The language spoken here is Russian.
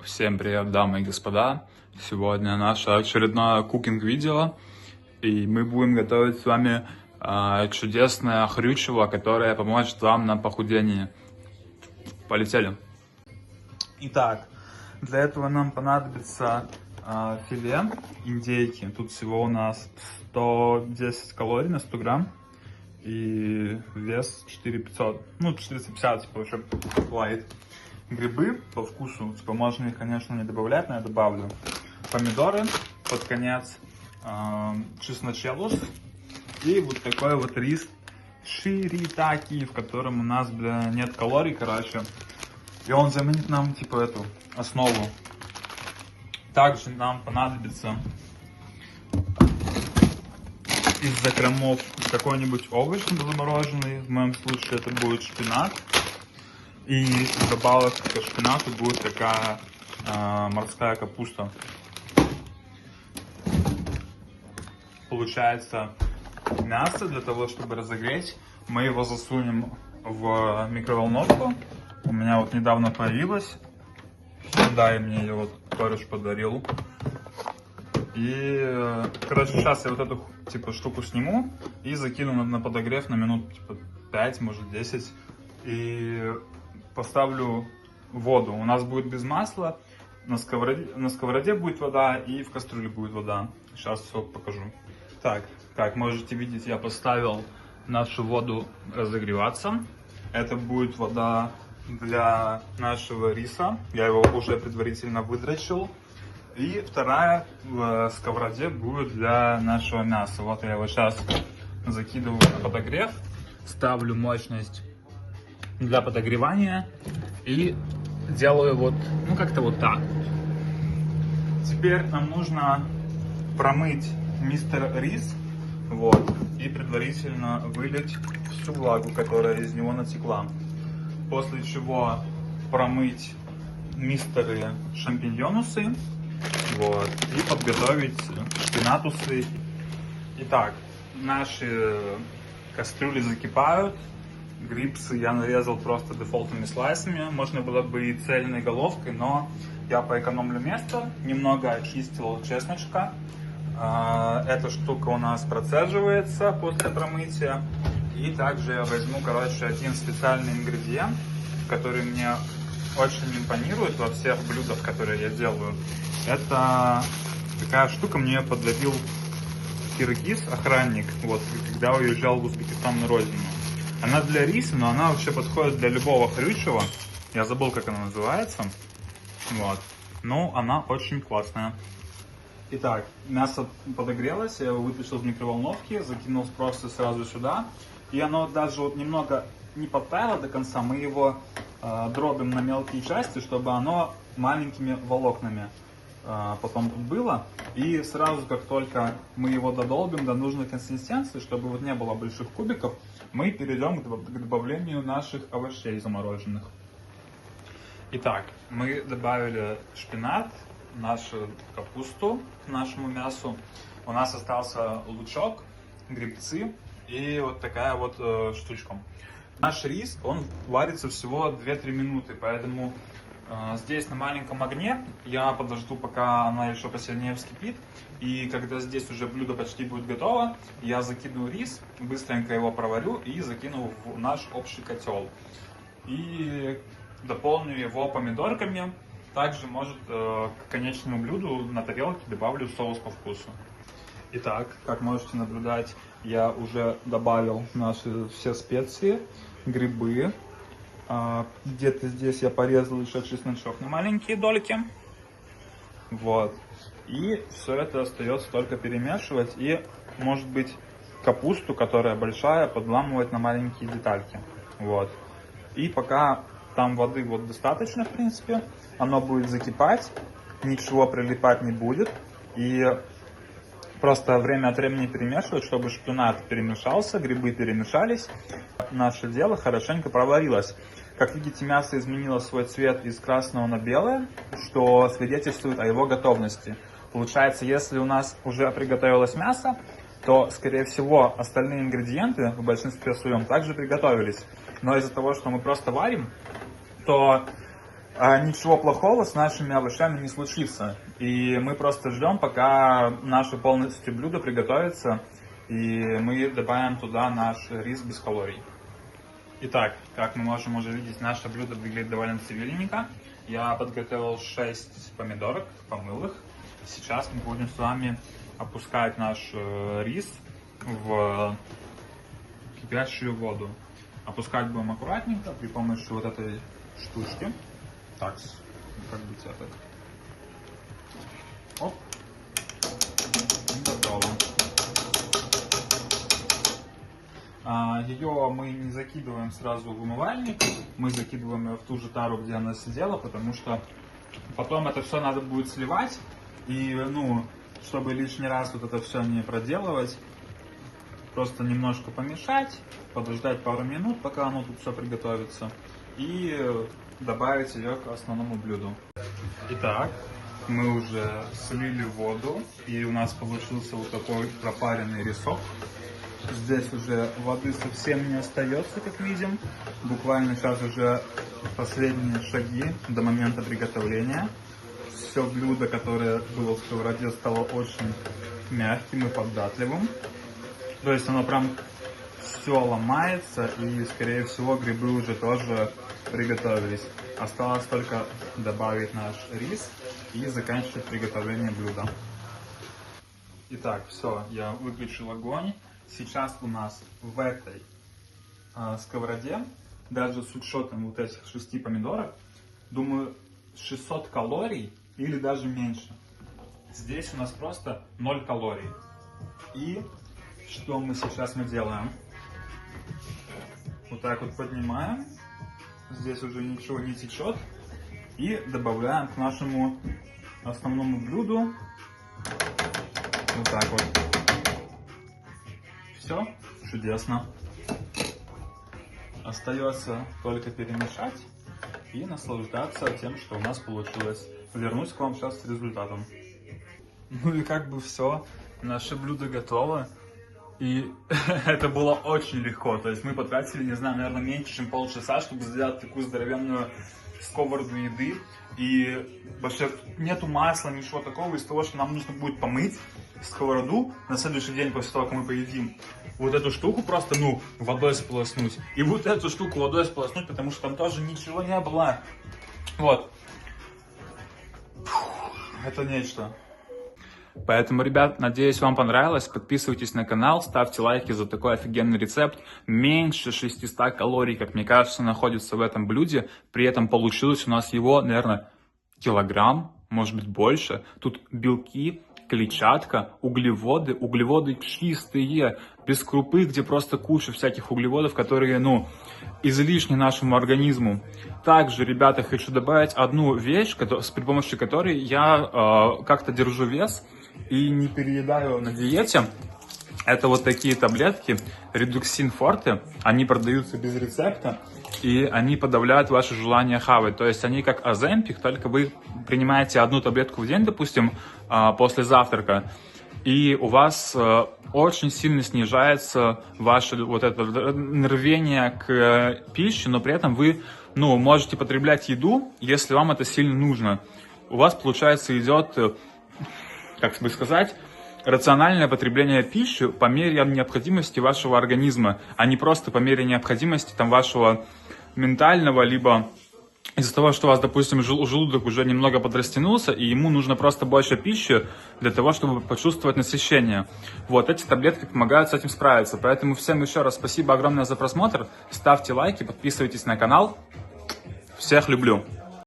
Всем привет, дамы и господа! Сегодня наше очередное кукинг-видео, и мы будем готовить с вами чудесное хрючево, которое поможет вам на похудении. Полетели! Итак, для этого нам понадобится филе индейки. Тут всего у нас 110 калорий на 100 грамм и вес 4500, ну 450, типа уже light. Грибы по вкусу, типа можно их, конечно, не добавлять, но я добавлю. Помидоры под конец, чесночелус и вот такой вот рис ширитаки, в котором у нас, нет калорий, короче. И он заменит нам, типа, эту основу. Также нам понадобится из закромов какой-нибудь овощ замороженный. В моем случае это будет шпинат. И добавок к шпинату будет такая морская капуста. Получается мясо. Для того, чтобы разогреть, мы его засунем в микроволновку. У меня вот недавно появилась. Да, и мне ее вот кореш подарил. И, короче, сейчас я вот эту, типа, штуку сниму и закину на подогрев на минут, типа, 5, может, 10. И поставлю воду. У нас будет без масла. На сковороде будет вода и в кастрюле будет вода. Сейчас все покажу. Так, как можете видеть, я поставил нашу воду разогреваться. Это будет вода для нашего риса. Я его уже предварительно выдрочил. И вторая в сковороде будет для нашего мяса. Вот я его сейчас закидываю на подогрев. Ставлю мощность для подогревания и делаю вот, ну как-то вот так. Теперь нам нужно промыть мистер рис, вот, и предварительно вылить всю влагу, которая из него натекла. После чего промыть мистеры шампиньонусы, вот, и подготовить шпинатусы. Итак, наши кастрюли закипают. Грибсы я нарезал просто дефолтными слайсами. Можно было бы и цельной головкой, но я поэкономлю место. Немного очистил чесночка. Эта штука у нас процеживается после промытия. И также я возьму, короче, один специальный ингредиент, который мне очень импонирует во всех блюдах, которые я делаю. Это такая штука, мне подарил киргиз, охранник, вот, когда уезжал в Узбекистан на родину. Она для риса, но она вообще подходит для любого хрючева. Я забыл, как она называется. Вот. Но она очень классная. Итак, мясо подогрелось, я его вытащил из микроволновки, закинул просто сразу сюда. И оно даже вот немного не подтаяло до конца. Мы его дробим на мелкие части, чтобы оно маленькими волокнами потом тут было. И сразу, как только мы его додолбим до нужной консистенции, чтобы вот не было больших кубиков, мы перейдем к добавлению наших овощей замороженных. Итак, мы добавили шпинат, нашу капусту к нашему мясу. У нас остался лучок, грибцы и вот такая вот штучка. Наш рис, он варится всего 2-3 минуты, поэтому здесь на маленьком огне я подожду, пока она еще посильнее вскипит. И когда здесь уже блюдо почти будет готово, я закину рис, быстренько его проварю и закину в наш общий котел. И дополню его помидорками. Также, может, к конечному блюду на тарелке добавлю соус по вкусу. Итак, как можете наблюдать, я уже добавил наши все специи, грибы. Где-то здесь я порезал еще чесночок на маленькие дольки. Вот. И все это остается только перемешивать. И, может быть, капусту, которая большая, подламывать на маленькие детальки. Вот. И пока там воды вот достаточно, в принципе, оно будет закипать, ничего прилипать не будет. И просто время от времени перемешивать, чтобы шпинат перемешался, грибы перемешались. Наше дело хорошенько проварилось. Как видите, мясо изменило свой цвет из красного на белое, что свидетельствует о его готовности. Получается, если у нас уже приготовилось мясо, то, скорее всего, остальные ингредиенты в большинстве своем также приготовились. Но из-за того, что мы просто варим, то ничего плохого с нашими овощами не случится. И мы просто ждем, пока наше полностью блюдо приготовится, и мы добавим туда наш рис без калорий. Итак, как мы можем уже видеть, наше блюдо выглядит довольно цивильненько. Я подготовил 6 помидорок, помыл их. Сейчас мы будем с вами опускать наш рис в кипящую воду. Опускать будем аккуратненько при помощи вот этой штучки. Так, как бы это. Оп. Готово. Ее мы не закидываем сразу в умывальник, мы закидываем ее в ту же тару, где она сидела, потому что потом это все надо будет сливать, и, ну, чтобы лишний раз вот это все не проделывать, просто немножко помешать, подождать пару минут, пока оно тут все приготовится, и добавить ее к основному блюду. Итак, мы уже слили воду, и у нас получился вот такой пропаренный рисок. Здесь уже воды совсем не остается, как видим. Буквально сейчас уже последние шаги до момента приготовления. Все блюдо, которое было в сковороде, стало очень мягким и податливым. То есть оно прям все ломается, и скорее всего грибы уже тоже приготовились. Осталось только добавить наш рис и заканчивать приготовление блюда. Итак, все, я выключил огонь. Сейчас у нас в этой сковороде, даже с учетом вот этих 6 помидоров, думаю, 600 калорий или даже меньше. Здесь у нас просто 0 калорий. И что мы сейчас делаем? Вот так вот поднимаем. Здесь уже ничего не течет. И добавляем к нашему основному блюду. Вот так вот. Все, чудесно. Остается только перемешать и наслаждаться тем, что у нас получилось. Вернусь к вам сейчас с результатом. Ну и как бы все, наше блюдо готово. И это было очень легко. То есть мы потратили, не знаю, наверное, меньше, чем полчаса, чтобы сделать такую здоровенную сковороду еды. И вообще нету масла, ничего такого, из того, что нам нужно будет помыть сковороду на следующий день после того, как мы поедим. Вот эту штуку просто, ну, водой сполоснуть. И вот эту штуку водой сполоснуть, потому что там тоже ничего не было. Вот. Это нечто. Поэтому, ребят, надеюсь, вам понравилось. Подписывайтесь на канал, ставьте лайки за такой офигенный рецепт. Меньше 600 калорий, как мне кажется, находится в этом блюде. При этом получилось у нас его, наверное, килограмм, может быть больше. Тут белки, клетчатка, углеводы чистые, без крупы, где просто куча всяких углеводов, которые, ну, излишни нашему организму. Также, ребята, хочу добавить одну вещь, при помощи которой я как-то держу вес и не переедаю на диете. Это вот такие таблетки Reduxin Forte. Они продаются без рецепта, и они подавляют ваше желание хавать. То есть они как Оземпик, только вы принимаете одну таблетку в день, допустим, после завтрака, и у вас очень сильно снижается ваше вот это рвение к пище, но при этом вы, ну, можете потреблять еду, если вам это сильно нужно. У вас, получается, идет, как бы сказать, рациональное потребление пищи по мере необходимости вашего организма, а не просто по мере необходимости там вашего ментального, либо из-за того, что у вас, допустим, желудок уже немного подрастянулся, и ему нужно просто больше пищи для того, чтобы почувствовать насыщение. Вот, эти таблетки помогают с этим справиться. Поэтому всем еще раз спасибо огромное за просмотр. Ставьте лайки, подписывайтесь на канал. Всех люблю.